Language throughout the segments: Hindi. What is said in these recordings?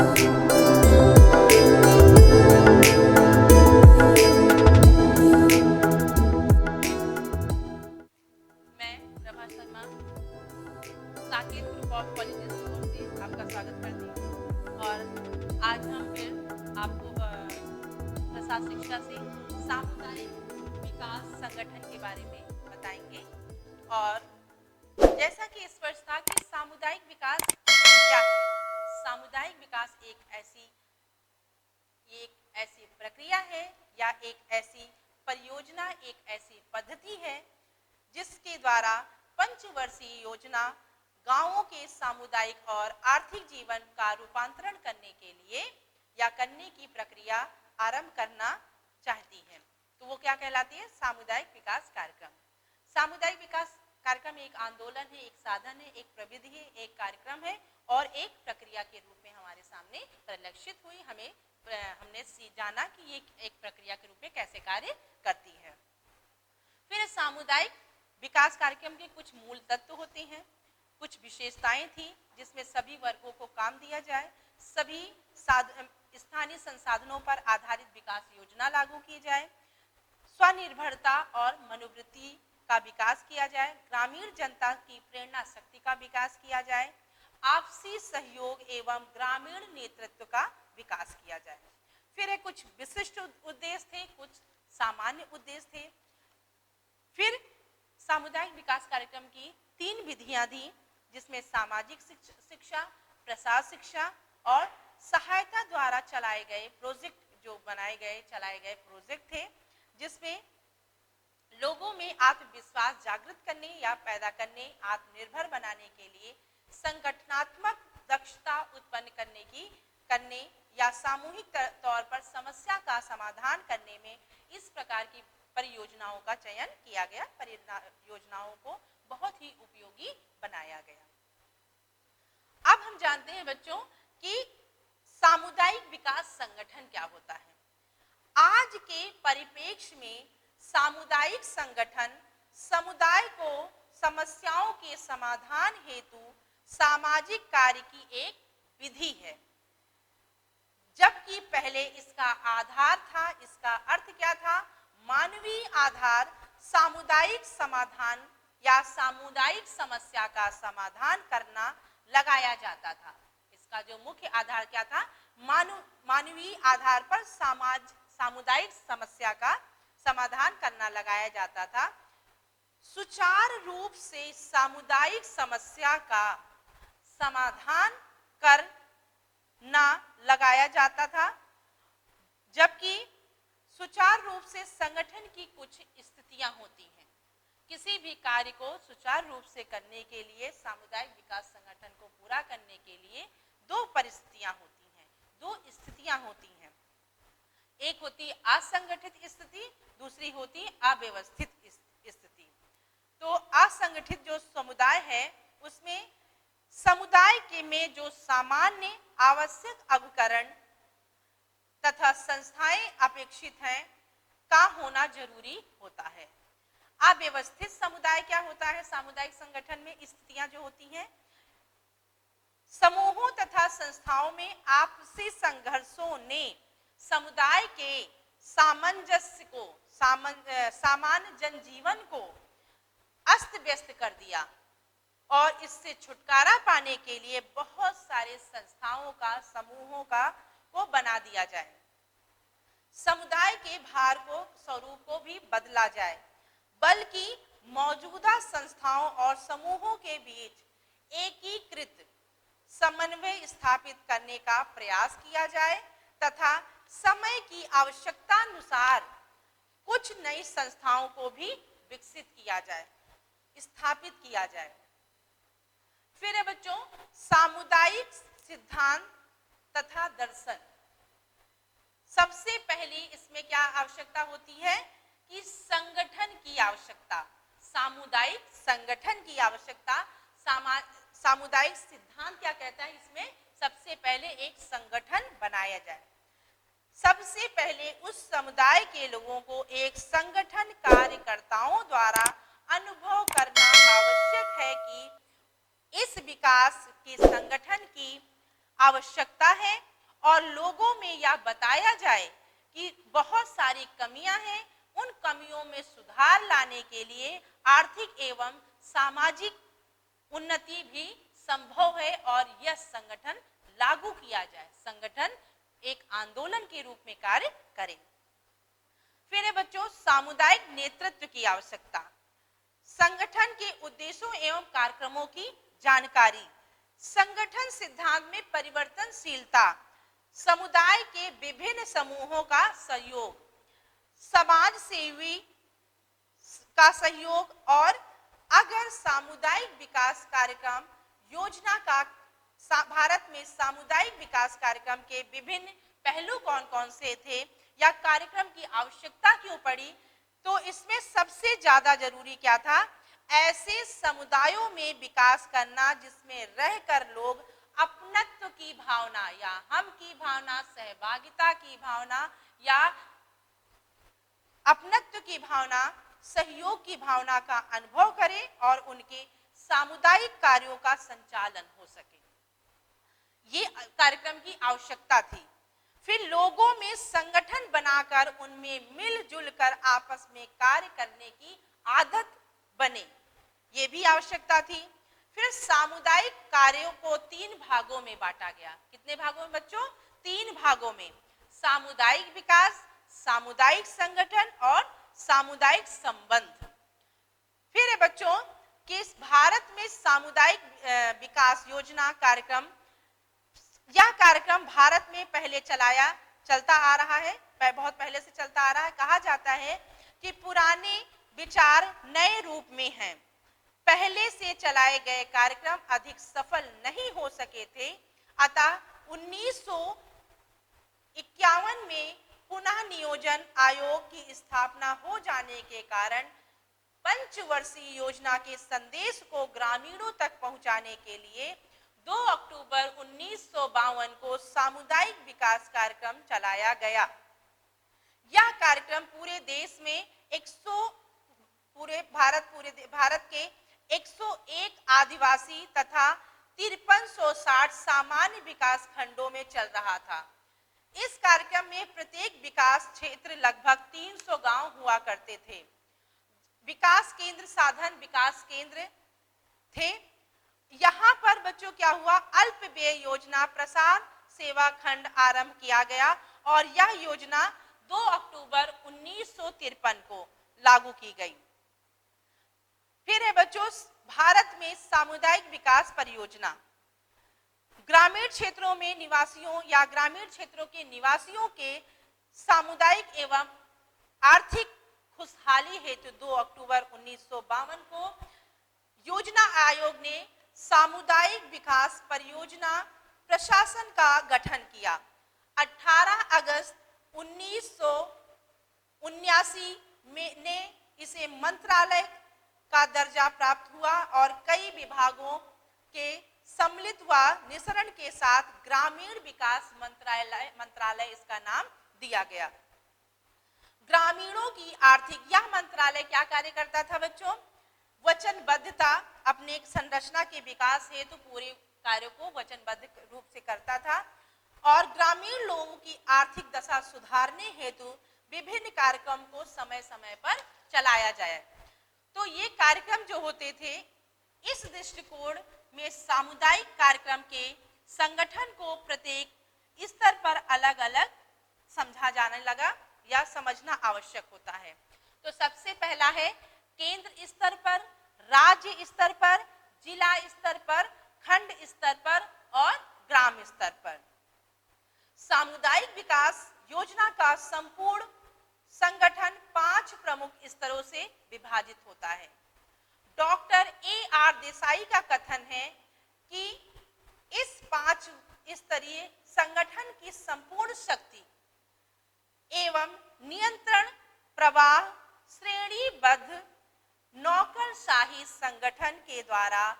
मैं Prabha Sharma Saket group of colleges की ओर से आपका स्वागत करती हूँ। और आज हम फिर आपको प्रसाद शिक्षा से सामुदायिक विकास संगठन के बारे में बताएंगे। और जैसा कि स्पष्ट था कि सामुदायिक विकास क्या है। सामुदायिक विकास एक ऐसी प्रक्रिया है या एक ऐसी परियोजना, एक ऐसी पद्धति है जिसके द्वारा पंचवर्षीय योजना गांवों के सामुदायिक और आर्थिक जीवन का रूपांतरण करने के लिए या करने की प्रक्रिया आरंभ करना चाहती है। तो वो क्या कहलाती है? सामुदायिक विकास कार्यक्रम। सामुदायिक विकास कार्यक्रम एक आंदोलन है, एक साधन है, एक प्रविधि है, एक कार्यक्रम है और एक प्रक्रिया के रूप में हमारे सामने परिलक्षित हुई। हमने जाना कि ये एक प्रक्रिया के रूप में कैसे कार्य करती है। फिर सामुदायिक विकास कार्यक्रम के कुछ मूल तत्व होते हैं, कुछ विशेषताएं थी जिसमें सभी वर्गों को काम दिया जाए, सभी स्थानीय संसाधनों पर आधारित विकास योजना लागू की जाए, स्वनिर्भरता और मनोवृत्ति का विकास किया जाए, ग्रामीण जनता की प्रेरणा शक्ति का विकास किया जाए, आपसी सहयोग एवं ग्रामीण नेतृत्व का विकास किया जाए। फिर कुछ विशिष्ट उद्देश्य थे, कुछ सामान्य उद्देश्य थे। फिर सामुदायिक विकास कार्यक्रम की 3 विधियां दी जिसमें सामाजिक शिक्षा, प्रसार शिक्षा और सहायता द्वारा चलाए गए प्रोजेक्ट, जो चलाए गए प्रोजेक्ट थे जिसमें लोगों में आत्मविश्वास जागृत करने या पैदा करने, आत्मनिर्भर बनाने के लिए संगठनात्मक दक्षता उत्पन्न करने या सामूहिक तौर पर समस्या का समाधान करने में इस प्रकार की परियोजनाओं का चयन किया गया। परियोजनाओं को बहुत ही उपयोगी बनाया गया। अब हम जानते हैं बच्चों कि सामुदायिक विकास संगठन क्या होता है। आज के परिप्रेक्ष्य में सामुदायिक संगठन समुदाय को समस्याओं के समाधान हेतु सामाजिक कार्य की एक विधि है, जबकि पहले इसका आधार था। इसका अर्थ क्या था? मानवीय आधार सामुदायिक समाधान या सामुदायिक समस्या का समाधान करना लगाया जाता था। इसका जो मुख्य आधार क्या था? मानवीय आधार पर सामुदायिक समस्या का समाधान करना लगाया जाता था। सुचारू रूप से सामुदायिक समस्या का समाधान करना लगाया जाता था, जबकि सुचारू रूप से संगठन की कुछ स्थितियां होती हैं। किसी भी कार्य को सुचारू रूप से करने के लिए, सामुदायिक विकास संगठन को पूरा करने के लिए 2 परिस्थितियां होती हैं, 2 स्थितियां होती हैं। एक होती असंगठित स्थिति, दूसरी होती अव्यवस्थित स्थिति। तो असंगठित जो समुदाय है उसमें समुदाय के में जो सामान्य आवश्यक उपकरण तथा संस्थाएं अपेक्षित हैं का होना जरूरी होता है। अव्यवस्थित समुदाय क्या होता है? सामुदायिक संगठन में स्थितियां जो होती हैं, समूहों तथा संस्थाओं में आपसी संघर्षों ने समुदाय के सामंजस्य को, सामान्य जनजीवन को अस्त व्यस्त कर दिया और इससे छुटकारा पाने के लिए बहुत सारे संस्थाओं का, समूहों का को बना दिया जाए। समुदाय के भार को, स्वरूप को भी बदला जाए, बल्कि मौजूदा संस्थाओं और समूहों के बीच एकीकृत समन्वय स्थापित करने का प्रयास किया जाए तथा समय की आवश्यकता अनुसार कुछ नई संस्थाओं को भी विकसित किया जाए, स्थापित किया जाए। फिर है बच्चों सामुदायिक सिद्धांत तथा दर्शन। सबसे पहले इसमें क्या आवश्यकता होती है कि संगठन की आवश्यकता, सामुदायिक संगठन की आवश्यकता। सामुदायिक सिद्धांत क्या कहता है? इसमें सबसे पहले एक संगठन बनाया जाए। सबसे पहले उस समुदाय के लोगों को एक संगठन कार्यकर्ताओं द्वारा अनुभव करना आवश्यक है कि इस विकास के संगठन की आवश्यकता है और लोगों में यह बताया जाए कि बहुत सारी कमियां हैं, उन कमियों में सुधार लाने के लिए आर्थिक एवं सामाजिक उन्नति भी संभव है और यह संगठन लागू किया जाए, संगठन एक आंदोलन के रूप में कार्य करे। फिर है बच्चों सामुदायिक नेतृत्व की आवश्यकता। संगठन के उद्देश्यों एवं कार्यक्रमों की जानकारी, संगठन सिद्धांत में परिवर्तनशीलता, समुदाय के विभिन्न समूहों का सहयोग, समाज सेवी का सहयोग और अगर सामुदायिक विकास कार्यक्रम योजना का भारत में सामुदायिक विकास कार्यक्रम के विभिन्न पहलू कौन कौन से थे या कार्यक्रम की आवश्यकता क्यों पड़ी, तो इसमें सबसे ज्यादा जरूरी क्या था, ऐसे समुदायों में विकास करना जिसमें रहकर लोग अपनत्व की भावना या हम की भावना, सहभागिता की भावना या अपनत्व की भावना, सहयोग की भावना का अनुभव करें और उनके सामुदायिक कार्यों का संचालन हो सके। ये कार्यक्रम की आवश्यकता थी। फिर लोगों में संगठन बनाकर उनमें मिलजुल कर आपस में कार्य करने की आदत बने, ये भी आवश्यकता थी। फिर सामुदायिक कार्यों को 3 भागों में बांटा गया। कितने भागों में बच्चों? 3 भागों में, सामुदायिक विकास, सामुदायिक संगठन और सामुदायिक संबंध। फिर है बच्चों कि भारत में सामुदायिक विकास योजना कार्यक्रम, यह कार्यक्रम भारत में पहले चलता आ रहा है, बहुत पहले से चलता आ रहा है। कहा जाता है कि पुराने विचार नए रूप में हैं, पहले से चलाए गए कार्यक्रम अधिक सफल नहीं हो सके थे, अतः 1951 में पुनः नियोजन आयोग की स्थापना हो जाने के कारण पंचवर्षीय योजना के संदेश को ग्रामीणों तक पहुंचाने के लिए 2 अक्टूबर 1952 को सामुदायिक विकास कार्यक्रम चलाया गया। यह कार्यक्रम पूरे देश में पूरे भारत के 101 आदिवासी तथा 5360 सामान्य विकास खंडों में चल रहा था। इस कार्यक्रम में प्रत्येक विकास क्षेत्र लगभग 300 गांव हुआ करते थे। विकास केंद्र साधन विकास केंद्र थे। यहाँ पर बच्चों क्या हुआ, अल्प व्यय योजना प्रसार सेवा खंड आरंभ किया गया और यह योजना 2 अक्टूबर 1953 को लागू की गई। फिर है बच्चों भारत में सामुदायिक विकास परियोजना, ग्रामीण क्षेत्रों में निवासियों या ग्रामीण क्षेत्रों के निवासियों के सामुदायिक एवं आर्थिक खुशहाली हेतु 2 अक्टूबर 1952 को योजना आयोग ने सामुदायिक विकास परियोजना प्रशासन का गठन किया। 18 अगस्त 1979 में ने इसे मंत्रालय का दर्जा प्राप्त हुआ और कई विभागों के सम्मिलित व निसरण के साथ ग्रामीण विकास मंत्रालय इसका नाम दिया गया। ग्रामीणों की आर्थिक, यह मंत्रालय क्या कार्य करता था बच्चों, वचनबद्धता, अपने एक संरचना के विकास हेतु पूरे कार्यों को वचनबद्ध रूप से करता था और ग्रामीण लोगों की आर्थिक दशा सुधारने हेतु विभिन्न कार्यक्रम को समय समय पर चलाया जाए। तो ये कार्यक्रम जो होते थे, इस दृष्टिकोण में सामुदायिक कार्यक्रम के संगठन को प्रत्येक स्तर पर अलग अलग समझा जाने लगा या समझना आवश्यक होता है। तो सबसे पहला है केंद्र स्तर पर, राज्य स्तर पर, जिला स्तर पर, खंड स्तर पर और ग्राम स्तर पर। सामुदायिक विकास योजना का संपूर्ण संगठन 5 प्रमुख स्तरों से विभाजित होता है। Doctor A.R. देसाई का कथन है कि इस 5 स्तरीय संगठन की संपूर्ण शक्ति एवं नियंत्रण प्रवाह श्रेणीबद्ध नौकरशाही संगठन के द्वारा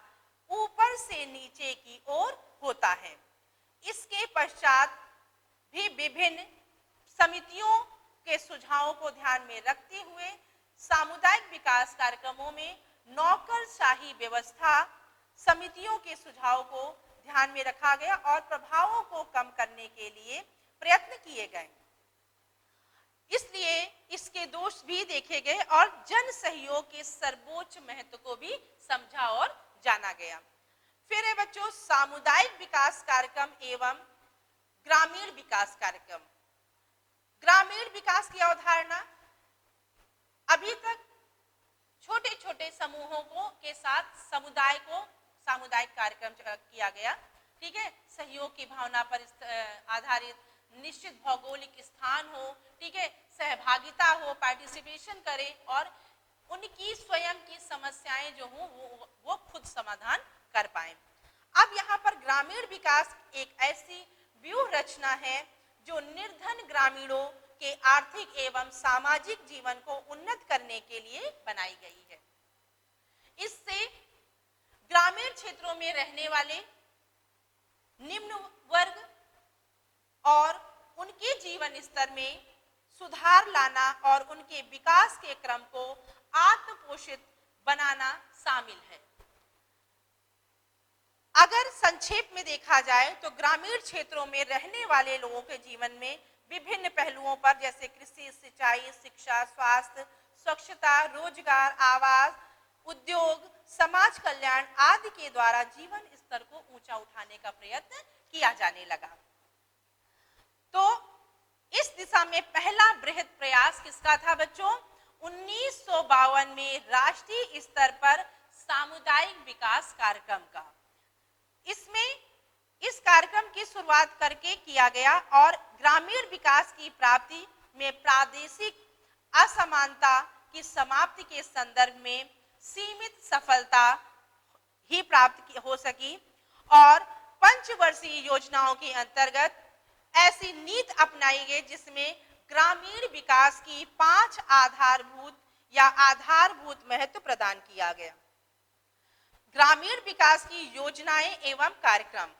ऊपर से नीचे की ओर होता है। इसके पश्चात भी विभिन्न समितियों के सुझावों को ध्यान में रखते हुए सामुदायिक विकास कार्यक्रमों में नौकरशाही व्यवस्था समितियों के सुझाव को ध्यान में रखा गया और प्रभावों को कम करने के लिए प्रयत्न किए गए। इसलिए इसके दोष भी देखे गए और जन सहयोग के सर्वोच्च महत्व को भी समझा और जाना गया। फिर है बच्चों सामुदायिक विकास कार्यक्रम एवं ग्रामीण विकास कार्यक्रम। ग्रामीण विकास की अवधारणा अभी तक छोटे छोटे समूहों को के साथ समुदाय को सामुदायिक कार्यक्रम किया गया, ठीक है, सहयोग की भावना पर आधारित, निश्चित भौगोलिक स्थान हो, ठीक है, सहभागिता हो, पार्टिसिपेशन करें और उनकी स्वयं की समस्याएं जो हों वो खुद समाधान कर पाएं। अब यहाँ पर ग्रामीण विकास एक ऐसी व्यूह रचना है जो निर्धन ग्रामीणों के आर्थिक एवं सामाजिक जीवन को उन्नत करने के लिए बनाई गई है। इससे ग्रामीण क्षेत्रों में रहने वाले निम्न वर्ग और उनके जीवन स्तर में सुधार लाना और उनके विकास के क्रम को आत्मपोषित बनाना शामिल है। अगर संक्षेप में देखा जाए तो ग्रामीण क्षेत्रों में रहने वाले लोगों के जीवन में विभिन्न पहलुओं पर जैसे कृषि, सिंचाई, शिक्षा, स्वास्थ्य, स्वच्छता, रोजगार, आवास, उद्योग, समाज कल्याण आदि के द्वारा जीवन स्तर को ऊंचा उठाने का प्रयत्न किया जाने लगा। तो इस दिशा में पहला बृहद प्रयास किसका था बच्चों? 1952 में राष्ट्रीय स्तर पर सामुदायिक विकास कार्यक्रम का। इसमें इस कार्यक्रम की शुरुआत करके किया गया और ग्रामीण विकास की प्राप्ति में प्रादेशिक असमानता की समाप्ति के संदर्भ में सीमित सफलता ही प्राप्त हो सकी और पंचवर्षीय योजनाओं के अंतर्गत ऐसी नीति अपनाई गई जिसमें ग्रामीण विकास की 5 आधारभूत महत्व प्रदान किया गया। ग्रामीण विकास की योजनाएं एवं कार्यक्रम: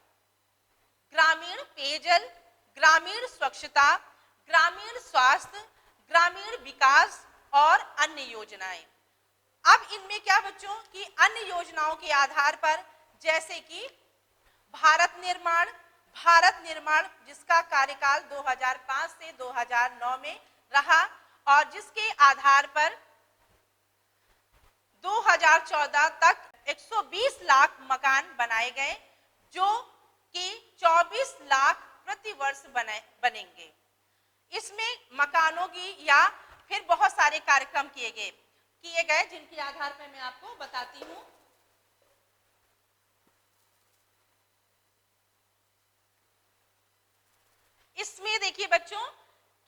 ग्रामीण पेयजल, ग्रामीण स्वच्छता, ग्रामीण स्वास्थ्य, ग्रामीण विकास और अन्य योजनाएं। अब इनमें क्या बच्चों कि अन्य योजनाओं के आधार पर जैसे कि भारत निर्माण जिसका कार्यकाल 2005 से 2009 में रहा और जिसके आधार पर 2014 तक 120 लाख मकान बनाए गए जो कि 24 लाख प्रति वर्ष बनेंगे। इसमें मकानों की या फिर बहुत सारे कार्यक्रम किए गए जिनके आधार पर मैं आपको बताती हूँ। इसमें देखिए बच्चों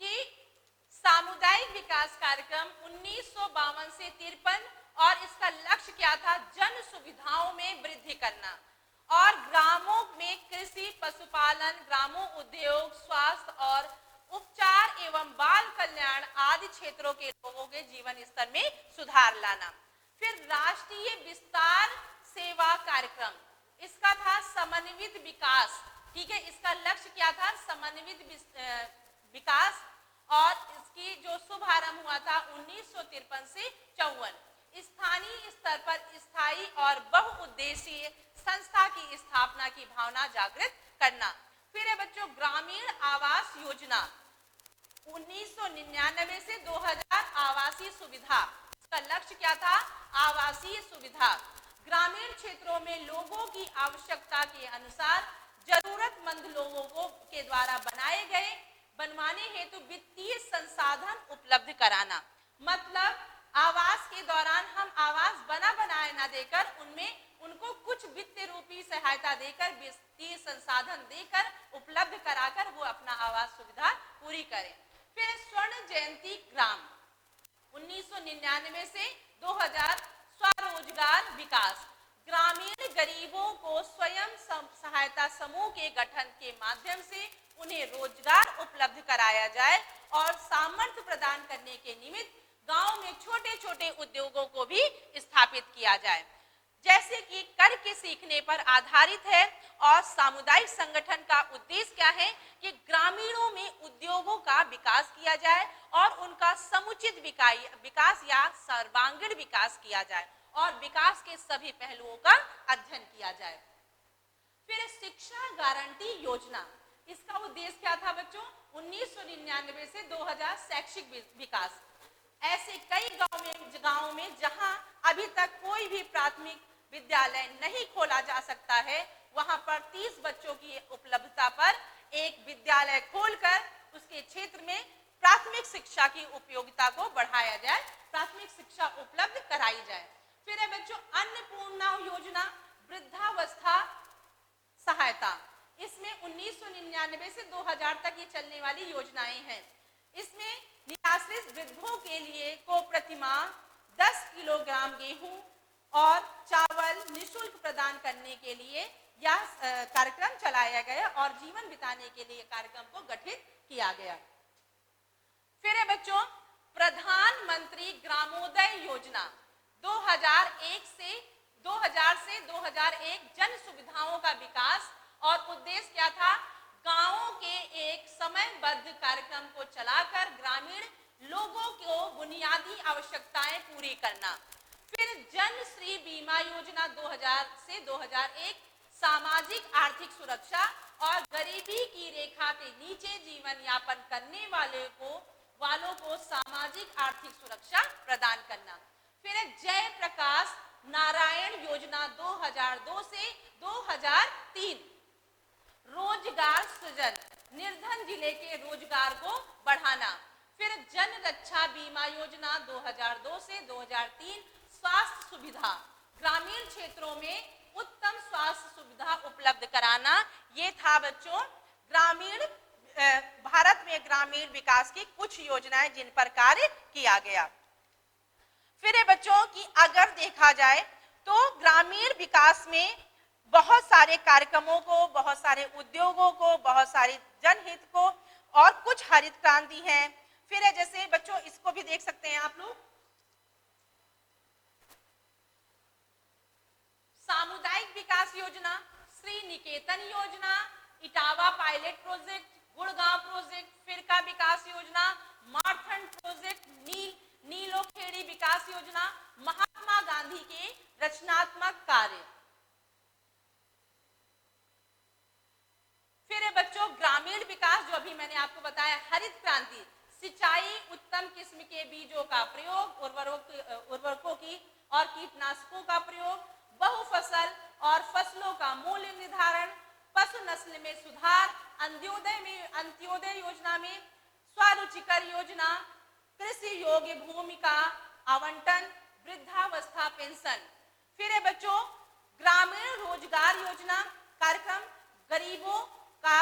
कि सामुदायिक विकास कार्यक्रम 1952 से 53 और इसका लक्ष्य क्या था? जन सुविधाओं में वृद्धि करना और ग्रामों में कृषि, पशुपालन, ग्रामों उद्योग, स्वास्थ्य और उपचार एवं बाल कल्याण आदि क्षेत्रों के लोगों के जीवन स्तर में सुधार लाना। फिर राष्ट्रीय विस्तार सेवा कार्यक्रम, इसका था समन्वित विकास, ठीक है, इसका लक्ष्य क्या था? समन्वित विकास और इसकी जो शुभारंभ हुआ था 1953 से 54। स्थानीय स्तर पर स्थायी और बहुउद्देशीय संस्था की स्थापना की भावना जागृत करना। फिर है बच्चों ग्रामीण आवास योजना 1999 से 2000 आवासीय सुविधा, इसका लक्ष्य क्या था? आवासीय सुविधा। ग्रामीण क्षेत्रों में लोगों की आवश्यकता के अनुसार जरूरतमंद लोगों को के द्वारा बनवाने हेतु वित्तीय संसाधन उपलब्ध कराना। मतलब आवास के दौरान हम आवास बनाए ना देकर उनको कुछ वित्त रूपी सहायता देकर, वित्तीय संसाधन देकर, उपलब्ध कराकर वो अपना आवास सुविधा पूरी करें। फिर स्वर्ण जयंती ग्राम 1999 से 2000 स्वरोजगार विकास, ग्रामीण गरीबों को स्वयं सहायता समूह के गठन के माध्यम से उन्हें रोजगार उपलब्ध कराया जाए और सामर्थ्य प्रदान करने के निमित्त गांव में छोटे छोटे उद्योगों को भी स्थापित किया जाए। जैसे कि कर के सीखने पर आधारित है और सामुदायिक संगठन का उद्देश्य क्या है कि ग्रामीणों में उद्योगों का विकास किया जाए और उनका समुचित विकास या सर्वांगीण विकास किया जाए और विकास के सभी पहलुओं का अध्ययन किया जाए। फिर शिक्षा गारंटी योजना, इसका उद्देश्य क्या था बच्चों? 1999 से 2000 शैक्षिक विकास। ऐसे कई गांव में जहां अभी तक कोई भी प्राथमिक विद्यालय नहीं खोला जा सकता है, वहां पर 30 बच्चों की उपलब्धता पर एक विद्यालय खोलकर उसके क्षेत्र में प्राथमिक शिक्षा की उपयोगिता को बढ़ाया जाए, प्राथमिक शिक्षा उपलब्ध कराई जाए। फिर है बच्चों अन्नपूर्णा योजना, वृद्धावस्था सहायता। इसमें 1999 से 2000 तक ये चलने वाली योजनाएं हैं। इसमें निराश्रित वृद्धों के लिए को प्रतिमाह 10 किलोग्राम गेहूं और चावल निःशुल्क प्रदान करने के लिए यह कार्यक्रम चलाया गया और जीवन बिताने के लिए कार्यक्रम को गठित किया गया। फिर है बच्चों प्रधानमंत्री ग्रामोदय योजना, 2000 से 2001 जन सुविधाओं का विकास। और उद्देश्य क्या था? गांवों के एक समयबद्ध कार्यक्रम को चलाकर ग्रामीण लोगों को बुनियादी आवश्यकताएं पूरी करना। फिर जन श्री बीमा योजना 2000 से 2001 सामाजिक आर्थिक सुरक्षा और गरीबी की रेखा के नीचे जीवन यापन करने वालों को सामाजिक आर्थिक सुरक्षा प्रदान करना। फिर जयप्रकाश नारायण योजना 2002 से 2003 रोजगार सृजन, निर्धन जिले के रोजगार को बढ़ाना। फिर जन रक्षा बीमा योजना 2002 से 2003 स्वास्थ्य सुविधा, ग्रामीण क्षेत्रों में उत्तम स्वास्थ्य सुविधा उपलब्ध कराना। ये था बच्चों ग्रामीण भारत में ग्रामीण विकास की कुछ योजनाएं जिन पर कार्य किया गया। फिर है बच्चों कि अगर देखा जाए तो ग्रामीण विकास में बहुत सारे कार्यक्रमों को, बहुत सारे उद्योगों को, बहुत सारे जनहित को और कुछ हरित क्रांति है। फिर है जैसे बच्चों इसको भी देख सकते हैं आप लोग, सामुदायिक विकास योजना, श्री निकेतन योजना, Etawah pilot project, Gurgaon project, Firka विकास योजना, मारथन प्रोजेक्ट, नीलोखेड़ी विकास योजना, महात्मा गांधी के रचनात्मक कार्य। फिर है बच्चों ग्रामीण विकास, जो अभी मैंने आपको बताया, हरित क्रांति, सिंचाई, उत्तम किस्म के बीजों का प्रयोग, उर्वरकों की और कीटनाशकों का प्रयोग, बहुफसल और फसलों का मूल्य निर्धारण, पशु नस्ल में सुधार, अंत्योदय योजना में स्वरुचिकर योजना, कृषि योग्य भूमि का आवंटन, वृद्धावस्था पेंशन। फिर है बच्चों ग्रामीण रोजगार योजना कार्यक्रम, गरीबों का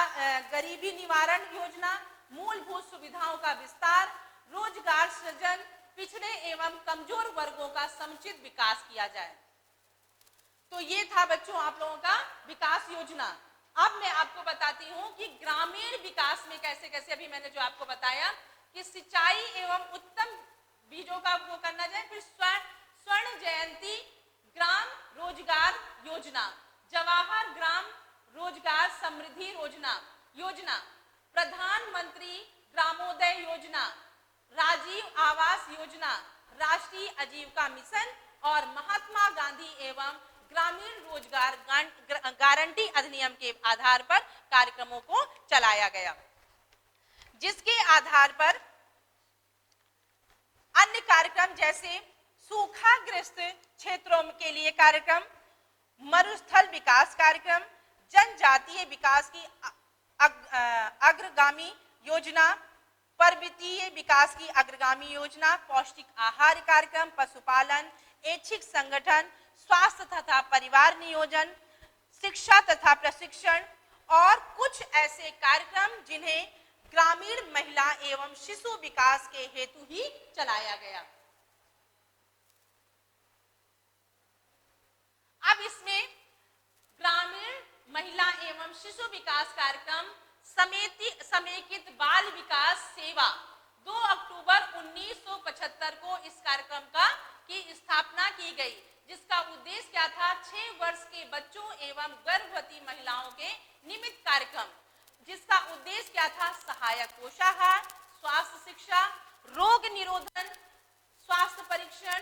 गरीबी निवारण योजना, मूलभूत सुविधाओं का विस्तार, रोजगार सृजन, पिछड़े एवं कमजोर वर्गों का समुचित विकास किया जाए। तो ये था बच्चों आप लोगों का विकास योजना। अब मैं आपको बताती हूँ कि ग्रामीण विकास में कैसे कैसे, अभी मैंने जो आपको बताया कि सिंचाई एवं उत्तम बीजों का वो करना जाए। फिर स्वर्ण जयंती ग्राम रोजगार योजना, जवाहर ग्राम रोजगार समृद्धि योजना, प्रधानमंत्री ग्रामोदय योजना, राजीव आवास योजना, राष्ट्रीय आजीविका मिशन और महात्मा गांधी एवं ग्रामीण रोजगार गारंटी अधिनियम के आधार पर कार्यक्रमों को चलाया गया, जिसके आधार पर अन्य कार्यक्रम जैसे सूखाग्रस्त क्षेत्रों के लिए कार्यक्रम, मरुस्थल विकास कार्यक्रम, जनजातीय विकास की अग्रगामी योजना, पर्वतीय विकास की अग्रगामी योजना, पौष्टिक आहार कार्यक्रम, पशुपालन, ऐच्छिक संगठन, स्वास्थ्य तथा परिवार नियोजन, शिक्षा तथा प्रशिक्षण और कुछ ऐसे कार्यक्रम जिन्हें ग्रामीण महिला एवं शिशु विकास के हेतु ही चलाया गया। अब इसमें ग्रामीण महिला एवं शिशु विकास कार्यक्रम समेकित बाल विकास सेवा 2 अक्टूबर 1975 को इस कार्यक्रम की स्थापना की गई, जिसका उद्देश्य क्या था? 6 वर्ष के बच्चों एवं गर्भवती महिलाओं के निमित्त कार्यक्रम, जिसका उद्देश्य क्या था? सहायक पोषाहार, स्वास्थ्य शिक्षा, रोग निरोधन, स्वास्थ्य परीक्षण,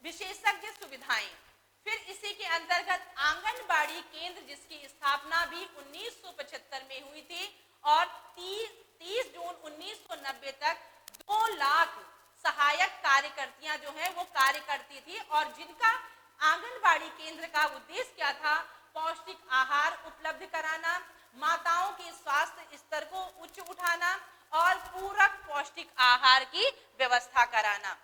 विशेषज्ञ सुविधाएं। फिर इसी के अंतर्गत आंगनबाड़ी केंद्र जिसकी स्थापना भी 1975 में हुई थी और 30 जून 1990 तक 2 लाख सहायक कार्यकर्तियां जो है वो कार्य करती थी और जिनका आंगनबाड़ी केंद्र का उद्देश्य क्या था, पौष्टिक आहार उपलब्ध कराना, माताओं के स्वास्थ्य स्तर को उच्च उठाना और पूरक पौष्टिक आहार की व्यवस्था कराना।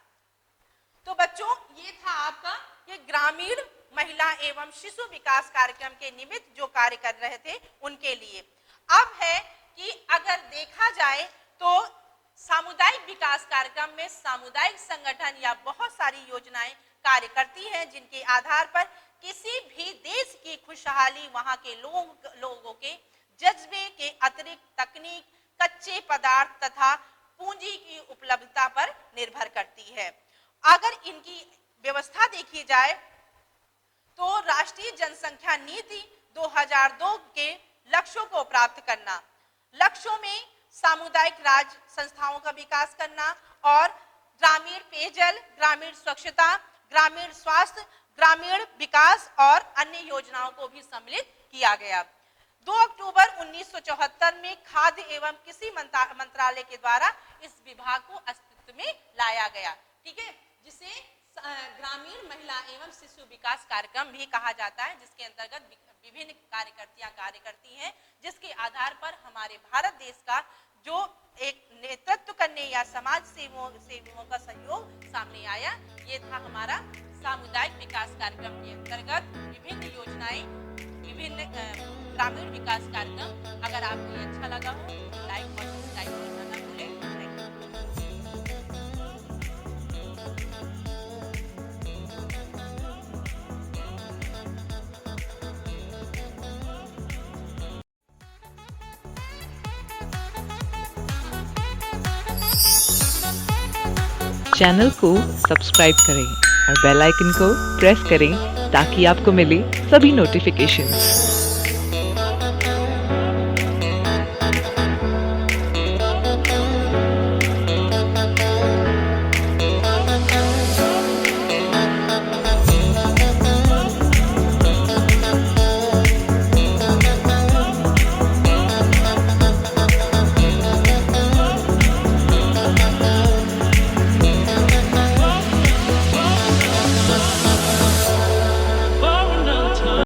तो बच्चों ये था आपका ये ग्रामीण महिला एवं शिशु विकास कार्यक्रम के निमित्त जो कार्य कर रहे थे उनके लिए। अब है कि अगर देखा जाए तो सामुदायिक विकास कार्यक्रम में सामुदायिक संगठन या बहुत सारी योजनाएं कार्य करती हैं जिनके आधार पर किसी भी देश की खुशहाली वहां के लोगों के जज्बे के अतिरिक्त तकनीक, कच्चे पदार्थ तथा पूंजी की उपलब्धता पर निर्भर करती है। अगर इनकी व्यवस्था देखी जाए तो राष्ट्रीय जनसंख्या नीति 2002 के लक्ष्यों को प्राप्त करना, लक्ष्यों में सामुदायिक राज संस्थाओं का विकास करना और ग्रामीण पेयजल, ग्रामीण स्वच्छता, ग्रामीण स्वास्थ्य, ग्रामीण विकास और अन्य योजनाओं को भी सम्मिलित किया गया। 2 अक्टूबर 1974 में खाद्य एवं कृषि मंत्रालय के द्वारा इस विभाग को अस्तित्व में लाया गया, ठीक है, जिसे ग्रामीण महिला एवं शिशु विकास कार्यक्रम भी कहा जाता है, जिसके अंतर्गत विभिन्न कार्यकर्तियां कार्य करती हैं, जिसके आधार पर हमारे भारत देश का जो एक नेतृत्व करने या समाज सेवकों का सहयोग सामने आया। ये था हमारा सामुदायिक विकास कार्यक्रम के अंतर्गत विभिन्न योजनाएं, विभिन्न ग्रामीण विकास कार्यक्रम। अगर आपको ये अच्छा लगा हो तो लाइक और सब्सक्राइब करना ना भूलें। चैनल को सब्सक्राइब करें और बेल आइकन को प्रेस करें ताकि आपको मिले सभी नोटिफिकेशंस।